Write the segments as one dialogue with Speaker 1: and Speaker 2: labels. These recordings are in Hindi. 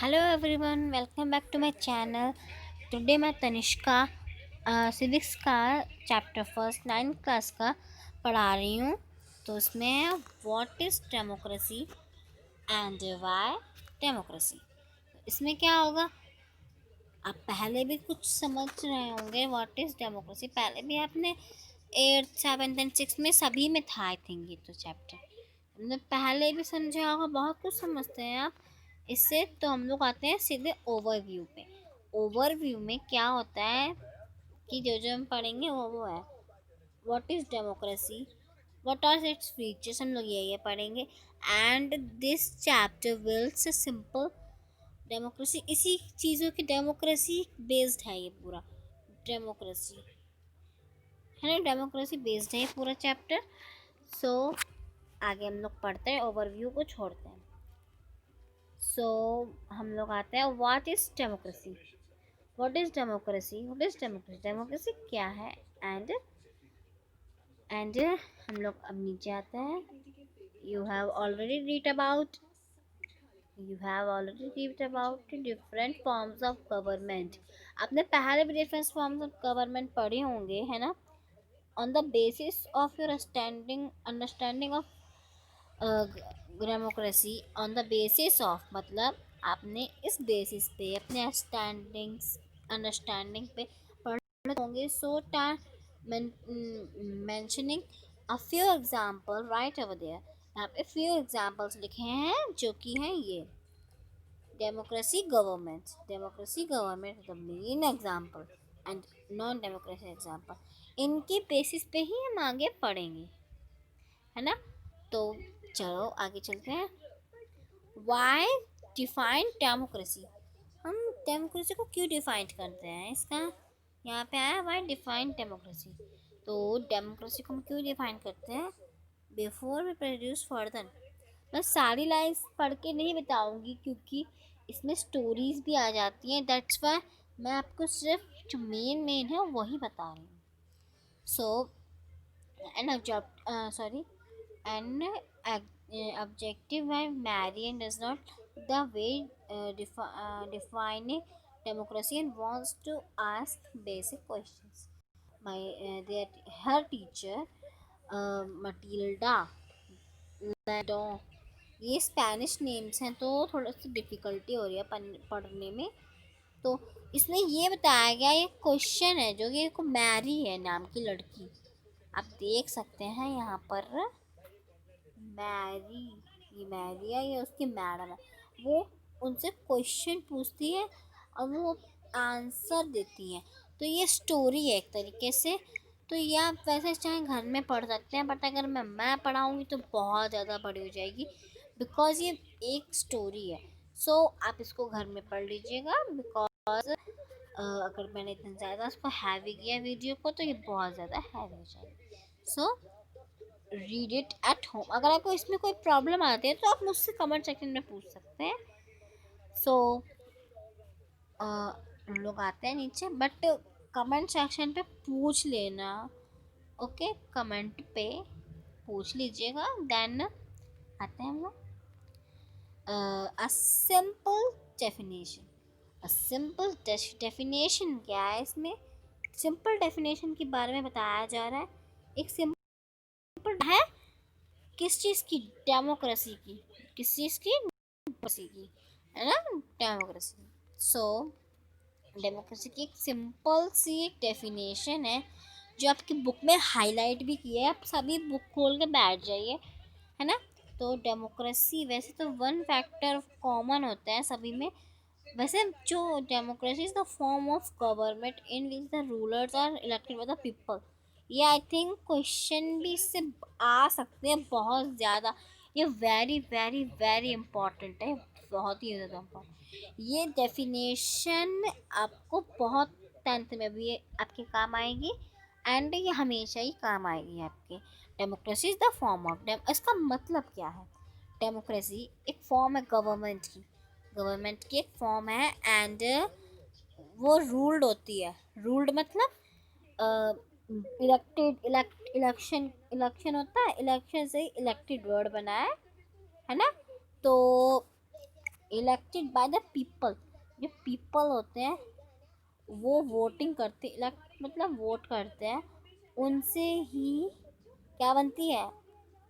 Speaker 1: Hello everyone, welcome back to my channel. Today मैं तनिष्का सिविक्स का चैप्टर फर्स्ट 9th क्लास का पढ़ा रही हूँ। तो उसमें what is democracy and why democracy. इसमें क्या होगा, आप पहले भी कुछ समझ रहे होंगे व्हाट इज़ डेमोक्रेसी। पहले भी आपने 8th 7th एंड 6th में सभी में था आई थिंक ये तो चैप्टर हमने पहले भी समझा होगा। बहुत कुछ समझते हैं आप इससे। तो हम लोग आते हैं सीधे ओवरव्यू पे। ओवरव्यू में क्या होता है कि जो हम पढ़ेंगे वो है what is democracy, what are its features, हम लोग ये पढ़ेंगे। And this chapter will say simple democracy, इसी चीज़ों की डेमोक्रेसी बेस्ड है ये पूरा। डेमोक्रेसी है ना, डेमोक्रेसी बेस्ड है ये पूरा चैप्टर। सो आगे हम लोग पढ़ते हैं, ओवरव्यू को छोड़ते हैं। सो हम लोग आते हैं what is democracy. What is democracy, what is democracy, democracy क्या है। एंड हम लोग अब नीचे आते हैं। You have already read about different forms of government. आपने पहले भी डिफरेंट फॉर्म्स ऑफ गवर्नमेंट पढ़े होंगे, है ना। On the basis of your understanding of democracy, on the basis of मतलब आपने इस बेसिस पे अपने अंडरस्टैंडिंग पे पढ़े होंगे। सो mentioning a few example right over there। यहाँ पे few examples लिखे हैं जो कि हैं ये democracy government the main example and non democracy example. इनके बेसिस पे ही हम आगे पढ़ेंगे, है ना। तो चलो आगे चलते हैं। वाई डिफाइन डेमोक्रेसी, हम डेमोक्रेसी को क्यों डिफाइन करते हैं, इसका यहाँ पे आया वाई डिफाइन डेमोक्रेसी। तो डेमोक्रेसी को हम क्यों डिफाइन करते हैं, बिफोर वी प्रोड्यूस फर्दर। मैं सारी लाइन्स पढ़ के नहीं बताऊंगी क्योंकि इसमें स्टोरीज भी आ जाती हैं। दैट्स वाई मैं आपको सिर्फ जो मेन है वही बता रही हूँ। सो N sorry an objective by Marian does not the way defining democracy and wants to ask basic questions. My their her teacher Matilda Lado, ये स्पेनिश नेम्स हैं तो थोड़ा सा डिफ़िकल्टी हो रही है पढ़ने में। तो इसमें ये बताया गया, ये क्वेश्चन है जो कि को मैरी है नाम की लड़की, आप देख सकते हैं यहाँ पर मैरी, ये मैरी है, ये उसकी मैडम है। वो उनसे क्वेश्चन पूछती है और वो आंसर देती हैं। तो ये स्टोरी है एक तरीके से। तो ये आप वैसे चाहे घर में पढ़ सकते हैं, बट अगर मैं पढ़ाऊँगी तो बहुत ज़्यादा बड़ी हो जाएगी बिकॉज ये एक स्टोरी है। सो आप इसको घर में पढ़ लीजिएगा बिकॉज अगर मैंने इतना ज़्यादा उसको हैवी किया वीडियो को तो ये बहुत ज़्यादा हैवी हो जाएगी। So read it at home. अगर आपको इसमें कोई प्रॉब्लम आती है तो आप मुझसे कमेंट सेक्शन में पूछ सकते हैं। सो हम लोग आते हैं नीचे, बट कमेंट सेक्शन पे पूछ लेना, ओके। कमेंट पे पूछ लीजिएगा। देन आते हैं हम लोग a simple definition. Simple definition क्या है, इसमें सिंपल डेफिनेशन के बारे में बताया जा रहा है। एक सिंपल है किस चीज़ की, डेमोक्रेसी की। किस चीज़ की, डेमोक्रेसी की, है ना, डेमोक्रेसी। सो डेमोक्रेसी की एक सिंपल सी एक डेफिनेशन है जो आपकी बुक में हाईलाइट भी की है। आप सभी बुक खोल के बैठ जाइए, है ना। तो डेमोक्रेसी वैसे तो वन फैक्टर कॉमन होता है सभी में। वैसे जो democracy is the form of government in which the rulers are elected by the people. ये आई थिंक क्वेश्चन भी इससे आ सकते हैं बहुत ज़्यादा। ये वेरी वेरी वेरी इम्पॉर्टेंट है, बहुत ही ज़्यादा इम्पॉर्टेंट। ये डेफिनेशन आपको बहुत 10th में भी आपके काम आएगी एंड ये हमेशा ही काम आएगी आपके। Democracy is the form of इसका मतलब क्या है, डेमोक्रेसी एक फॉर्म है गवर्नमेंट की एक फॉर्म है एंड वो रूल्ड होती है। रूल्ड मतलब इलेक्शन होता है, इलेक्शन से इलेक्टेड वर्ड बना है ना। तो इलेक्टेड बाय द पीपल। जो पीपल होते हैं वो वोटिंग करते, इलेक्ट मतलब वोट करते हैं, उनसे ही क्या बनती है,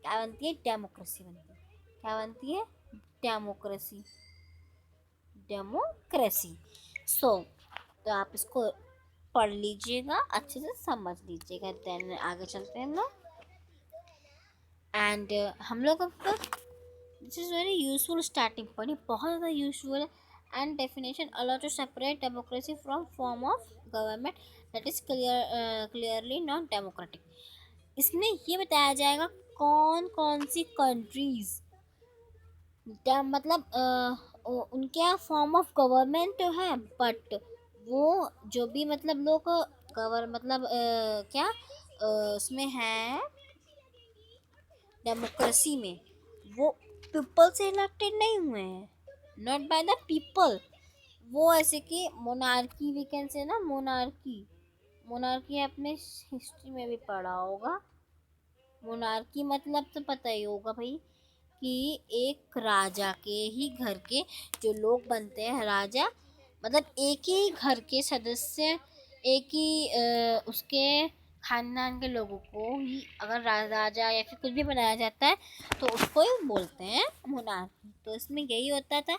Speaker 1: क्या बनती है, डेमोक्रेसी बनती है। क्या बनती है, डेमोक्रेसी, डेमोक्रेसी। सो तो आप इसको पढ़ लीजिएगा, अच्छे से समझ लीजिएगा। देन आगे चलते हैं हम लोग। एंड हम लोग अब this is very useful starting point, बहुत ज़्यादा यूजफुल है। And definition allow to separate democracy from form of government that is clearly not democratic. इसमें ये बताया जाएगा कौन कौन सी कंट्रीज मतलब उनके यहाँ फॉर्म ऑफ गवर्नमेंट तो है, बट वो जो भी मतलब लोग गवर मतलब क्या उसमें है डेमोक्रेसी में, वो पीपल से इलेक्टेड नहीं हुए हैं, नॉट बाय द पीपल। वो ऐसे कि मोनार्की वी कैन से ना, मोनार्की, मोनार्की आपने हिस्ट्री में भी पढ़ा होगा। मोनार्की मतलब तो पता ही होगा भाई, कि एक राजा के ही घर के जो लोग बनते हैं राजा, मतलब एक ही घर के सदस्य, एक ही उसके खानदान के लोगों को ही अगर राजा या फिर कुछ भी बनाया जाता है तो उसको ही बोलते हैं मोनार्की। तो इसमें यही होता था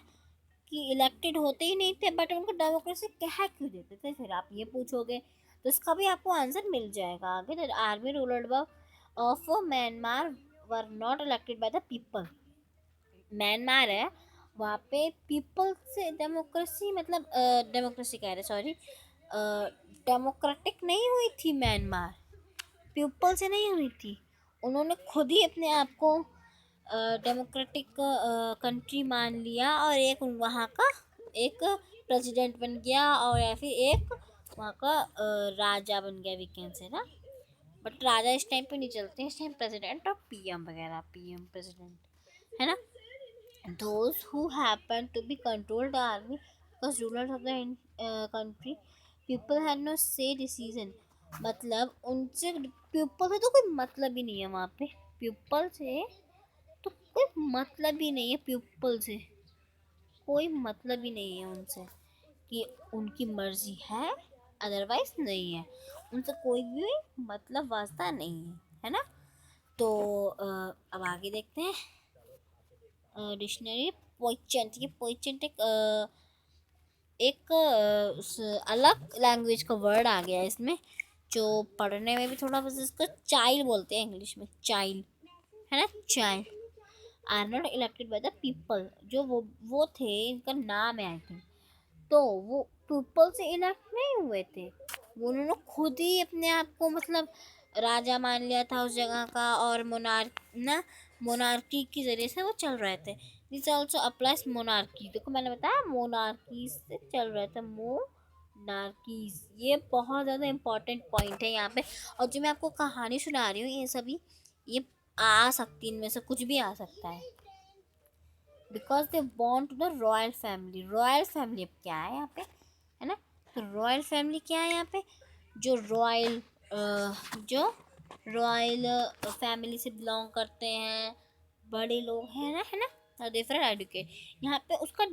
Speaker 1: कि इलेक्टेड होते ही नहीं थे, बट उनको डेमोक्रेसी कह क्यों देते थे, फिर आप ये पूछोगे। तो इसका भी आपको आंसर मिल जाएगा आगे। Army ruler of Myanmar were not elected by the people. Myanmar है, वहाँ पे पीपल से डेमोक्रेसी मतलब डेमोक्रेसी कह रहे, सॉरी, डेमोक्रेटिक नहीं हुई थी म्यांमार, पीपल से नहीं हुई थी। उन्होंने खुद ही अपने आप को डेमोक्रेटिक कंट्री मान लिया और एक वहाँ का एक प्रेसिडेंट बन गया, और या फिर एक वहाँ का राजा बन गया वीकेंड से ना। बट राजा इस टाइम पे नहीं चलते, इस टाइम प्रेसिडेंट और पीएम वगैरह, पीएम प्रेसिडेंट है ना। those who happen to be controlled the army because rulers of the country, people had no say decision। मतलब उनसे पीपल से तो कोई मतलब ही नहीं है वहाँ पे, पीपल से तो कोई मतलब ही नहीं है, पीपल से कोई मतलब ही नहीं है उनसे, कि उनकी मर्जी है अदरवाइज नहीं है, उनसे कोई भी मतलब वास्ता नहीं है ना। तो अब आगे देखते हैं डिक्शनरी। पोइचेंट, ये पोइचेंट एक उस अलग लैंग्वेज का वर्ड आ गया है इसमें, जो पढ़ने में भी थोड़ा, बस इसको चाइल्ड बोलते हैं इंग्लिश में, चाइल्ड है ना, child are not elected by the people. जो वो थे, इनका नाम है आई थिंक, तो वो पीपल से इलेक्ट नहीं हुए थे, वो उन्होंने खुद ही अपने आप को मतलब राजा मान लिया था उस जगह का, और मोनार्की के जरिए से वो चल रहे थे। दिस ऑल्सो अप्लाइज मोनार्की, देखो मैंने बताया मोनार्की से चल रहे थे, मोनार्कीज। ये बहुत ज़्यादा इंपॉर्टेंट पॉइंट है यहाँ पे। और जो मैं आपको कहानी सुना रही हूँ, ये सभी ये आ सकती, इनमें से कुछ भी आ सकता है, because they born to the royal family. Royal family अब क्या है यहाँ पे, है ना। तो रॉयल फैमिली क्या है यहाँ पे, जो रॉयल फैमिली से बिलोंग करते हैं, बड़े लोग हैं ना, है ना, डिफरेंट एडुकेट। यहाँ पे उसका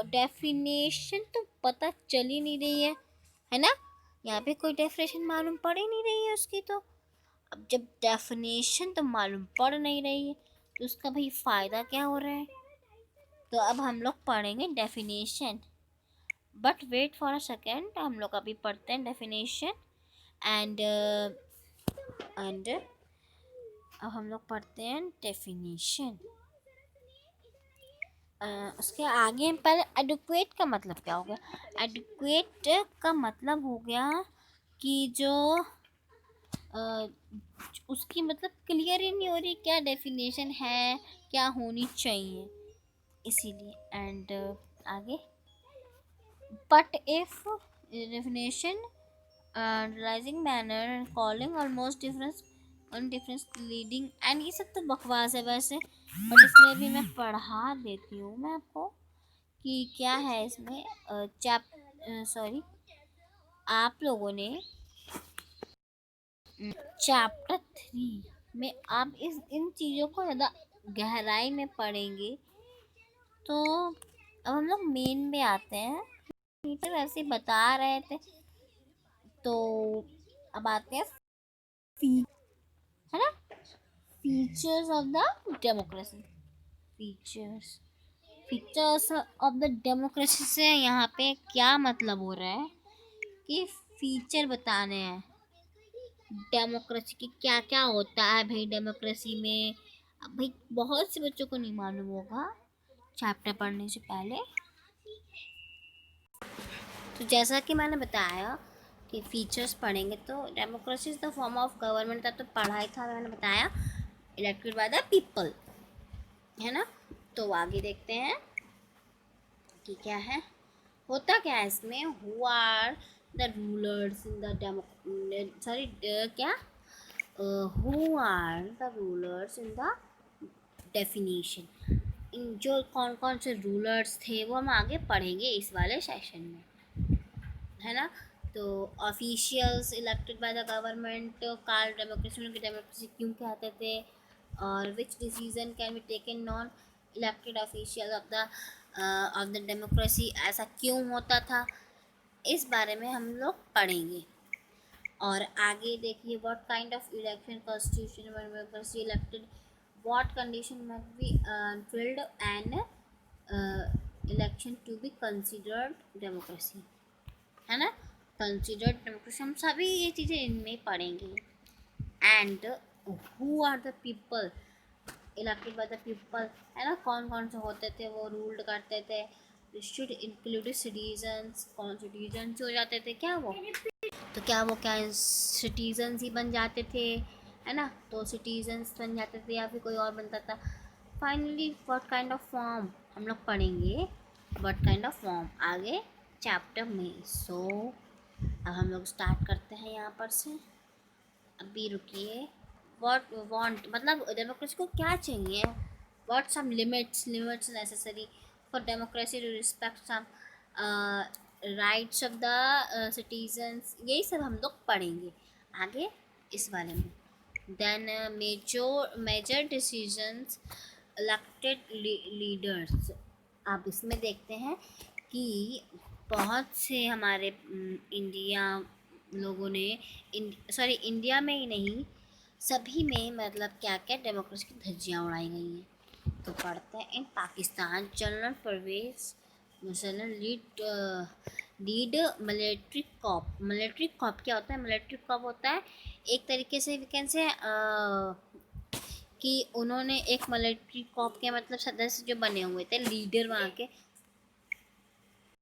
Speaker 1: डेफिनेशन तो पता चल ही नहीं रही है ना। यहाँ पे कोई डेफिनेशन मालूम पड़ ही नहीं रही है उसकी। तो अब जब डेफिनेशन तो मालूम पड़ नहीं रही है, तो उसका भाई फ़ायदा क्या हो रहा है। तो अब हम लोग पढ़ेंगे definition, but wait for a second, हम लोग अभी पढ़ते हैं डेफिनेशन। एंड अब हम लोग पढ़ते हैं डेफिनेशन। उसके आगे पहले एडुक्वेट का मतलब क्या हो गया। एडुक्वेट का मतलब हो गया कि जो उसकी मतलब क्लियर ही नहीं हो रही क्या डेफिनेशन है, क्या होनी चाहिए, इसीलिए। एंड आगे, but if definition analyzing manner and calling almost difference on difference leading, and ये सब तो बकवास है वैसे, बट इसमें भी मैं पढ़ा देती हूँ मैं आपको कि क्या है इसमें। सॉरी, आप लोगों ने चैप्टर 3 में आप इन चीज़ों को ज़्यादा गहराई में पढ़ेंगे तो अब हम लोग मेन में आते हैं। टीचर ऐसे ही बता रहे थे, तो अब आते हैं फी है ना, features of the democracy. Features features of the democracy से यहाँ पे क्या मतलब हो रहा है कि फीचर बताने हैं डेमोक्रेसी की, क्या क्या होता है भाई डेमोक्रेसी में। अब भाई बहुत से बच्चों को नहीं मालूम होगा चैप्टर पढ़ने से पहले। तो जैसा कि मैंने बताया कि फीचर्स पढ़ेंगे, तो democracy is the form of government का तो पढ़ा ही था, मैंने बताया, इलेक्टेड बाय द पीपल, है ना। तो आगे देखते हैं कि क्या है, होता क्या है इसमें। Who are the rulers in the demo sorry क्या who are the rulers in the definition. इन जो कौन कौन से रूलर्स थे वो हम आगे पढ़ेंगे इस वाले सेशन में, है ना। तो officials elected by the government, call democracy की डेमोक्रेसी क्यों कहते थे, और which decision can be taken non elected official of the democracy, ऐसा क्यों होता था, इस बारे में हम लोग पढ़ेंगे। और आगे देखिए, what kind of election constitution democracy elected, what condition must be filled and election to be considered democracy, है ना। कंसिडर्ड डेमोक्रेसी, हम सभी ये चीज़ें इनमें पढ़ेंगे। And who are the people elected by the people, है ना, कौन कौन से होते थे वो रूल्ड करते थे। शुड इंक्लूड सिटीजन्स, कौन सिटीजन्स हो जाते थे क्या वो, तो क्या वो क्या सिटीजन्स ही बन जाते थे, है ना, तो सिटीजन्स बन जाते थे या फिर कोई और बनता था। Finally what kind of form हम लोग पढ़ेंगे, व्हाट काइंड ऑफ फॉर्म आगे चैप्टर में। सो अब हम लोग स्टार्ट करते हैं यहाँ पर से। अभी रुकिए, व्हाट वांट मतलब डेमोक्रेसी को क्या चाहिए, what some limits necessary for democracy to respect some rights of the citizens, यही सब हम लोग पढ़ेंगे आगे इस बारे में। Then major decisions elected leaders. आप इसमें देखते हैं कि बहुत से हमारे इंडिया लोगों ने इंडिया में ही नहीं, सभी में मतलब क्या क्या डेमोक्रेसी की धज्जियाँ उड़ाई गई हैं। तो पढ़ते हैं, in Pakistan general Pervez Musharraf lead military coup क्या होता है, मिलिट्री कॉप होता है एक तरीके से वी कैन से कि उन्होंने एक मिलिट्री कॉप के मतलब सदस्य जो बने हुए थे लीडर वहाँ के,